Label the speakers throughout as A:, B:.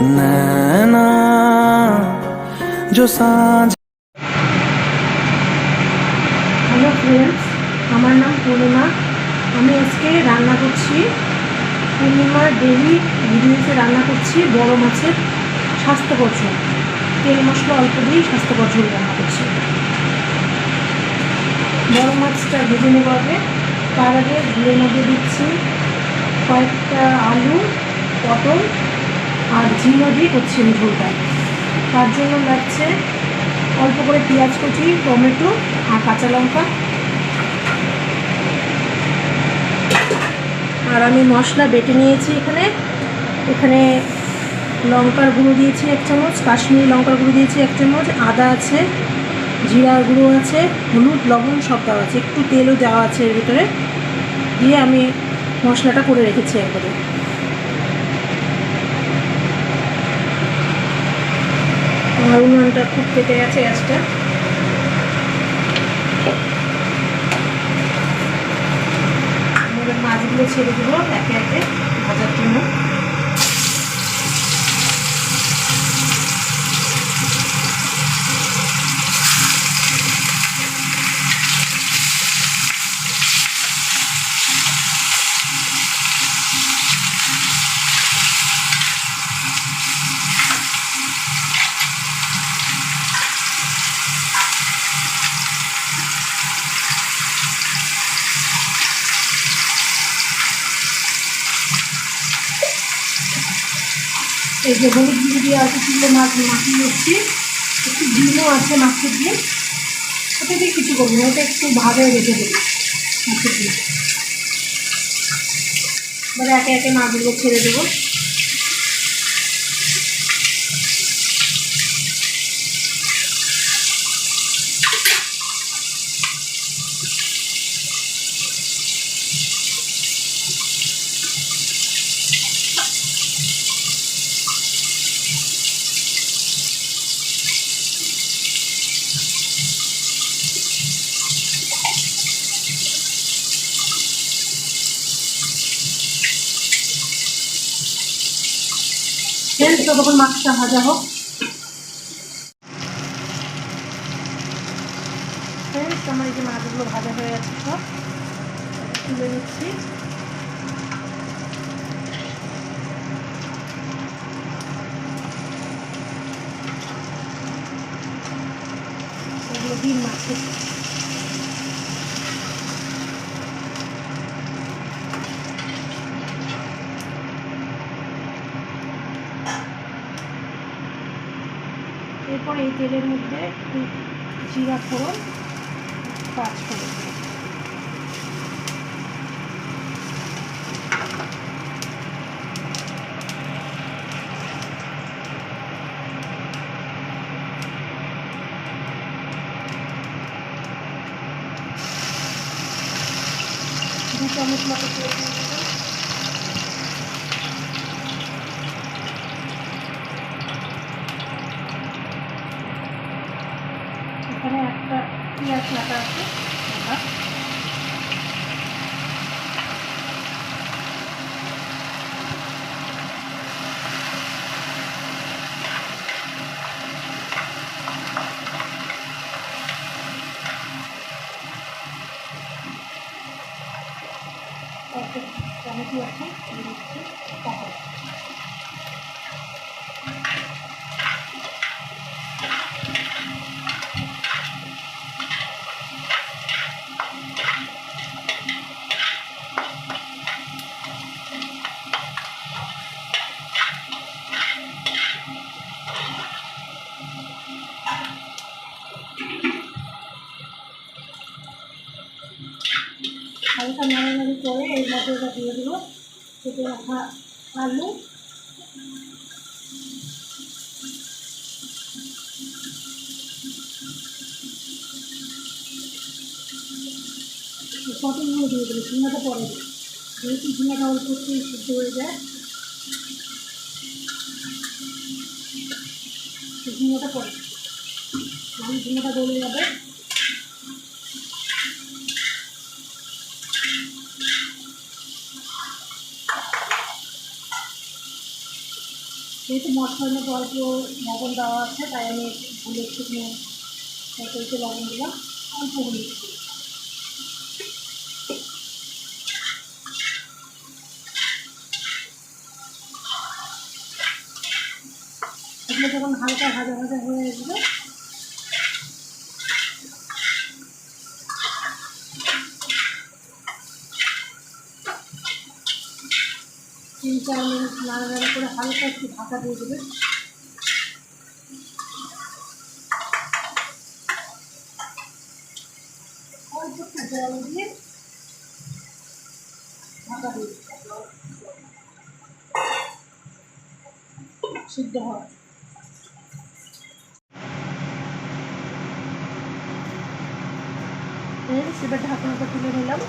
A: नैना जो सांझ।
B: Hello friends, আমার নাম পূর্ণিমা। আমি আজকে রান্না করছি পূর্ণিমা ডেইলি ভিডিওতে রান্না করছি বড় মাছের স্বাস্থ্যকর ঝোল। তেল মশলা অল্প দিয়েই স্বাস্থ্যকর ঝোল রান্না করছি। বড় মাছটা ভেজে নেব আগে। তার আগে ঘিয়ের মধ্যে দিচ্ছি কয়েকটা আলু, পটল আর ঝিঙে দিয়ে করছি আমি ঝোলটা। তার জন্য লাগছে অল্প করে পেঁয়াজ কুচি, টমেটো আর কাঁচা লঙ্কা। আর আমি মশলা বেটে নিয়েছি। এখানে লঙ্কার গুঁড়ো দিয়েছি 1 চামচ, কাশ্মীরি লঙ্কার গুঁড়ো দিয়েছি 1 চামচ, আদা আছে, জিরার গুঁড়ো আছে, হলুদ লবণ সব দেওয়া আছে, একটু তেলও দেওয়া আছে এর ভিতরে। দিয়ে আমি মশলাটা করে রেখেছি একবারে। আমার উনুনটা খুব কেটে গেছে গ্যাসটা। মাছগুলো ছেড়ে দেবো একে একে ভাজার জন্য। এই যে হলুদ গুঁড়ো দিয়ে আর কিছুগুলো মাছ মাখিয়ে নিচ্ছি, একটু ডিমও আছে মাছের দিয়ে। ওটা দিয়ে কিছু করবো না, ওটা একটু ভাজা রেখে দেবো মাছের দিয়ে। এবারে একে একে মাছগুলো ছেড়ে দেবো। তখন মাছটা ভাজা হোক। আমার এই যে মাছগুলো ভাজা হয়ে গেছে, সব তুলে নিচ্ছি। এগুলো ডিম মাছের। এরপর এই তেলের মধ্যে একটু জিরা ফোড়ন, পাঁচ ফোড়ন, দু চামচ মতো তেল দিয়ে দেবো। এখানে একটা পেঁয়াজ কাটা আছে, টমেটো আছে, হালকা নাড়ানাড়ি করে এর মধ্যে এটা দিয়ে দেবো কেটে রাখা আলু, পটলগুলো দিয়ে দেবো। ঝিঙাটা পরে দেবো, যেহেতু ঝিঙাটা অল্প একটু সিদ্ধ হয়ে যায়। ঝিঙাটা পরে আমি ঝিঙাটা গলে যাবে। যেহেতু মশলার মধ্যে অল্প লবণ দেওয়া আছে, তাই আমি হলুদ শুকনো তরকারিতে লবণ দিলাম, অল্প হলুদ। এগুলো যখন হালকা ভাজা ভাজা হয়ে আসবে, 3-4 মিনিট নাড়াচাড়া করে হালকা একটু ঢাকা দিয়ে দেবে। অল্প একটু জল দিয়ে ঢাকা দিয়ে সিদ্ধ হয়। এবার ঢাকনাটা তুলে নিলাম।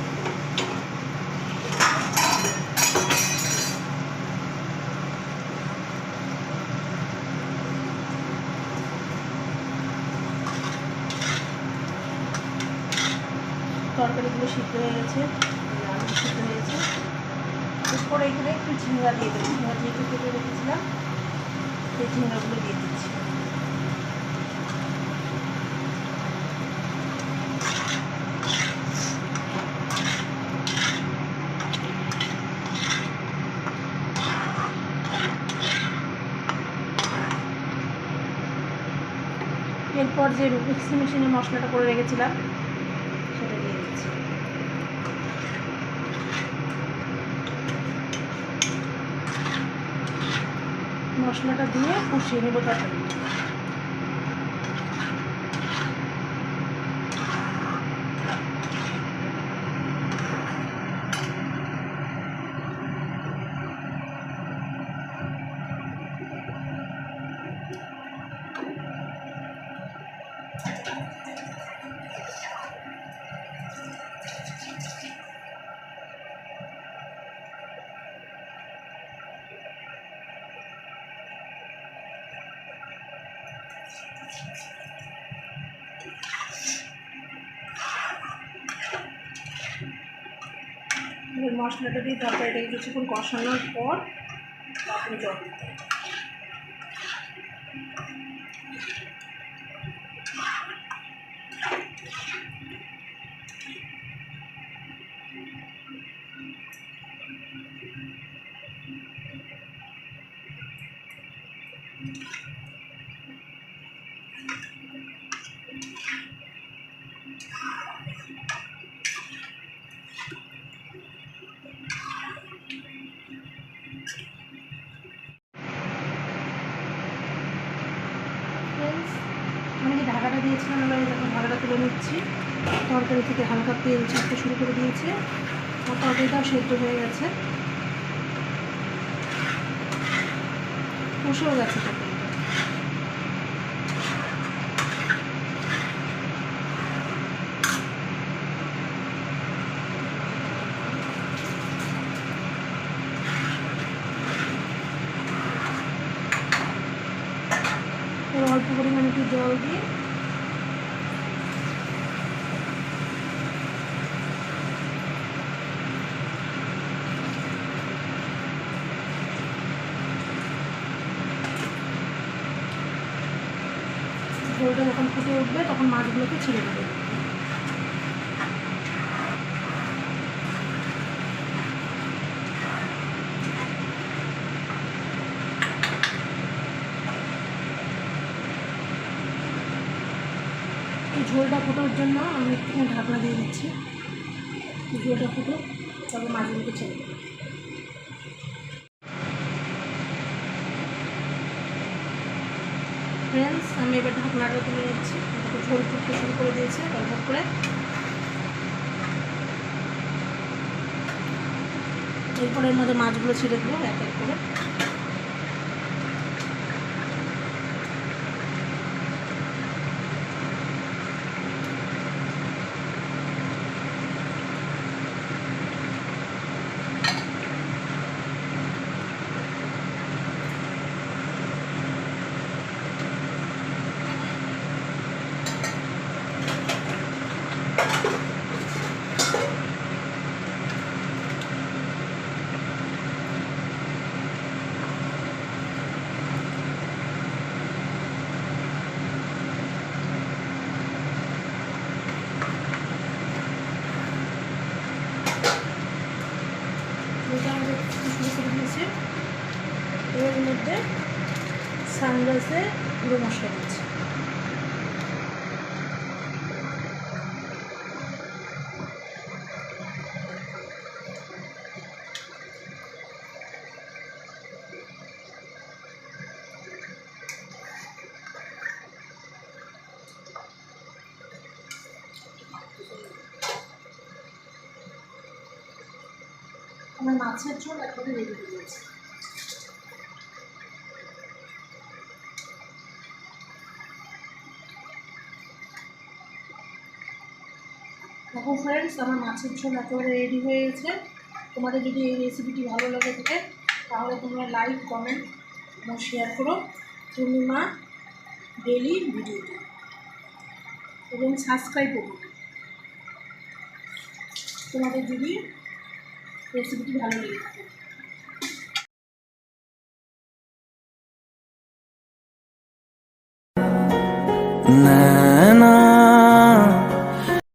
B: তরকারিগুলো সিদ্ধ হয়ে গেছে, আলু সিদ্ধ হয়েছে। এরপরে এখানে একটু ঝিঙ্গা দিয়ে দেবো। ঝিঙ্গা যেহেতু কেটে রেখেছিলাম, সেই ঝিঙ্গাগুলো দিয়ে দিচ্ছি। এরপর যে মিক্সি মেশিনে মশলাটা করে রেখেছিলাম সেটা দিয়ে দিচ্ছি। মশলাটা দিয়ে কষিয়ে নেব তরকারি। মশলাটা দিয়ে তরকারিটাকে কিছুক্ষণ কষানোর পর তারপরে জল দিতে হবে। আমি যে ঢাকাটা দিয়েছিলাম, এবার যখন ঢাকাটা তুলে নিচ্ছি, তরকারি থেকে হালকা তেল ছাড়তে শুরু করে দিয়েছে, আর তরকারিটাও সেদ্ধ হয়ে গেছে, কষেও গেছে তরকারিটা। অল্প পরিমাণে একটু জল দিয়ে ঝোলটা যখন ফুটে উঠবে তখন মাছগুলোকে ছেড়ে দেবে। এই ঝোলটা ফোটার জন্য আমি একটু ঢাকনা দিয়ে দিচ্ছি। ঝোলটা ফুটো, তবে মাছগুলোকে ছেড়ে দেবে। ফ্রেন্ডস, আমি এবার ঢাকনাটা তুলে নিচ্ছি। ঝোল ফুটতে শুরু করে দিয়েছে গল্প করে। এরপরে এর মধ্যে মাছগুলো ছেড়ে দেবো এক এক করে। এর মধ্যে সানরাইসে গুঁড়ো মশলা দিচ্ছি। আমার মাছের ঝোল একবারে রেডি হয়ে গেছে। দেখো ফ্রেন্ডস, আমার মাছের ঝোল একেবারে রেডি হয়ে গেছে। তোমাদের যদি এই রেসিপিটি ভালো লাগে থাকে তাহলে তোমরা লাইক, কমেন্ট এবং শেয়ার করো পূর্ণিমা ডেইলি ভিডিওতে, এবং সাবস্ক্রাইব করো তোমাদের যদি রেসিপিটি ভালো লেগে থাকে।
A: না